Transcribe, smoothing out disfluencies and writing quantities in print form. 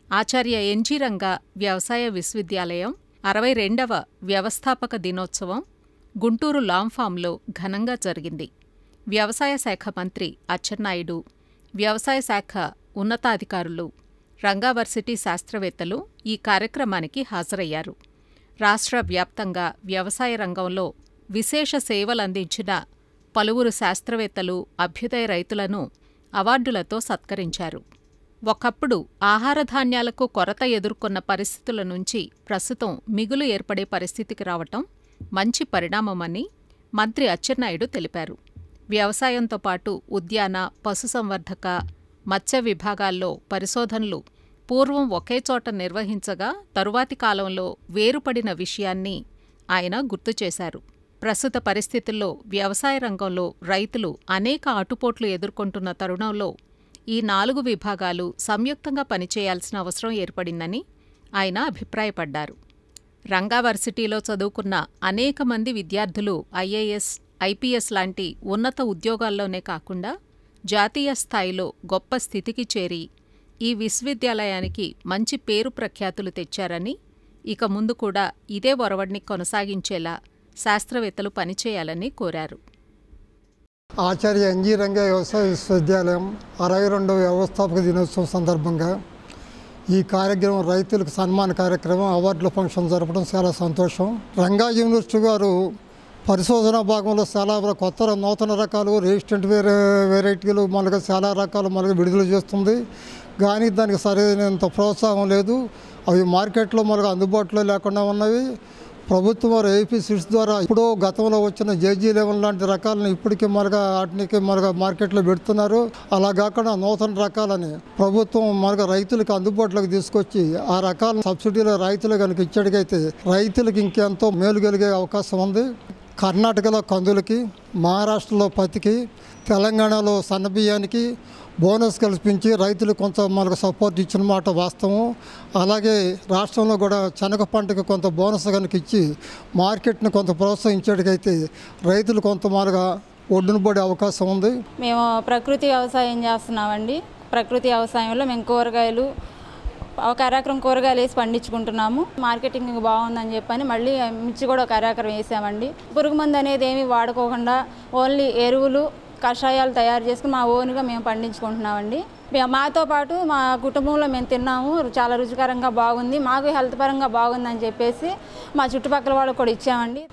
ఆచార్య NG Ranga వ్యవసాయ విశ్వవిద్యాలయం 62వ వ్యవస్థాపక దినోత్సవం గుంటూరు లాంఫామ్లో ఘనంగా జరిగింది. వ్యవసాయ శాఖ మంత్రి అచ్చెన్నాయుడు, వ్యవసాయ శాఖ ఉన్నతాధికారులు, రంగా వర్సిటీ శాస్త్రవేత్తలు ఈ కార్యక్రమానికి హాజరయ్యారు. రాష్ట్ర వ్యాప్తంగా వ్యవసాయ రంగంలో విశేష సేవలందించిన పలువురు శాస్త్రవేత్తలు, అభ్యుదయ రైతులను అవార్డులతో సత్కరించారు. ఒకప్పుడు ఆహారధాన్యాలకు కొరత ఎదుర్కొన్న పరిస్థితుల నుంచి ప్రస్తుతం మిగులు ఏర్పడే పరిస్థితికి రావటం మంచి పరిణామమని మంత్రి అచ్చెన్నాయుడు తెలిపారు. వ్యవసాయంతో పాటు ఉద్యాన, పశుసంవర్ధక, మత్స్య విభాగాల్లో పరిశోధనలు పూర్వం ఒకేచోట నిర్వహించగా తరువాతి కాలంలో వేరుపడిన విషయాన్ని ఆయన గుర్తుచేశారు. ప్రస్తుత పరిస్థితుల్లో వ్యవసాయ రంగంలో రైతులు అనేక ఆటుపోట్లు ఎదుర్కొంటున్న తరుణంలో ఈ 4 విభాగాలు సంయుక్తంగా పనిచేయాల్సిన అవసరం ఏర్పడిందని ఆయన అభిప్రాయపడ్డారు. రంగా వర్సిటీలో చదువుకున్న అనేక మంది విద్యార్థులు ఐఏఎస్, ఐపీఎస్ లాంటి ఉన్నత ఉద్యోగాల్లోనే కాకుండా జాతీయ స్థాయిలో గొప్ప స్థితికి చేరి ఈ విశ్వవిద్యాలయానికి మంచి పేరు ప్రఖ్యాతులు తెచ్చారని, ఇక ముందు కూడా ఇదే ఒరవడిని కొనసాగించేలా శాస్త్రవేత్తలు పనిచేయాలని కోరారు. ఆచార్య ఎన్జీ రంగా వ్యవసాయ విశ్వవిద్యాలయం 62వ వ్యవస్థాపక దినోత్సవం సందర్భంగా ఈ కార్యక్రమం రైతులకు సన్మాన కార్యక్రమం, అవార్డుల ఫంక్షన్ జరపడం చాలా సంతోషం. రంగా యూనివర్సిటీ వారు పరిశోధన భాగంలో చాలా కొత్త నూతన రకాలు, రెసిస్టెంట్ వెరైటీలు మనకు చాలా రకాలు మనకు విడుదల చేస్తుంది. కానీ దానికి సరైనంత ప్రోత్సాహం లేదు. అవి మార్కెట్లో మనకు అందుబాటులో లేకుండా ఉన్నవి. ప్రభుత్వం వారు ఏపీ సీడ్స్ ద్వారా ఇప్పుడు గతంలో వచ్చిన JG11 లాంటి రకాలను ఇప్పటికీ వాటికి మార్కెట్లో పెడుతున్నారు. అలా కాకుండా నూతన రకాలని ప్రభుత్వం రైతులకు అందుబాటులోకి తీసుకొచ్చి ఆ రకాలను సబ్సిడీలో రైతులు కనుక ఇచ్చేటికైతే రైతులకు ఇంకెంతో మేలు కలిగే అవకాశం ఉంది. కర్ణాటకలో కందులకి, మహారాష్ట్రలో పత్తికి, తెలంగాణలో సన్నబియ్యానికి బోనస్ కల్పించి రైతులు కొంత మనకు సపోర్ట్ ఇచ్చిన మాట వాస్తవం. అలాగే రాష్ట్రంలో కూడా శనగ పంటకు కొంత బోనస్ కనుక ఇచ్చి మార్కెట్ని కొంత ప్రోత్సహించేటికైతే రైతులు కొంత ఒడ్డున పడే అవకాశం ఉంది. మేము ప్రకృతి వ్యవసాయం చేస్తున్నామండి. ప్రకృతి వ్యవసాయంలో మేము కూరగాయలు, ఒక ఎకరం కూరగాయలు వేసి పండించుకుంటున్నాము. మార్కెటింగ్ బాగుందని చెప్పని మళ్ళీ మిర్చి కూడా ఒక ఎకరం వేసామండి. పురుగు మందు అనేది ఏమీ వాడుకోకుండా ఓన్లీ ఎరువులు, కషాయాలు తయారు చేసుకుని మా ఓన్గా మేము పండించుకుంటున్నామండి. మాతో పాటు మా కుటుంబంలో మేము తిన్నాము, చాలా రుచికరంగా బాగుంది, మాకు హెల్త్ పరంగా బాగుందని చెప్పేసి మా చుట్టుపక్కల వాళ్ళకు కూడా ఇచ్చామండి.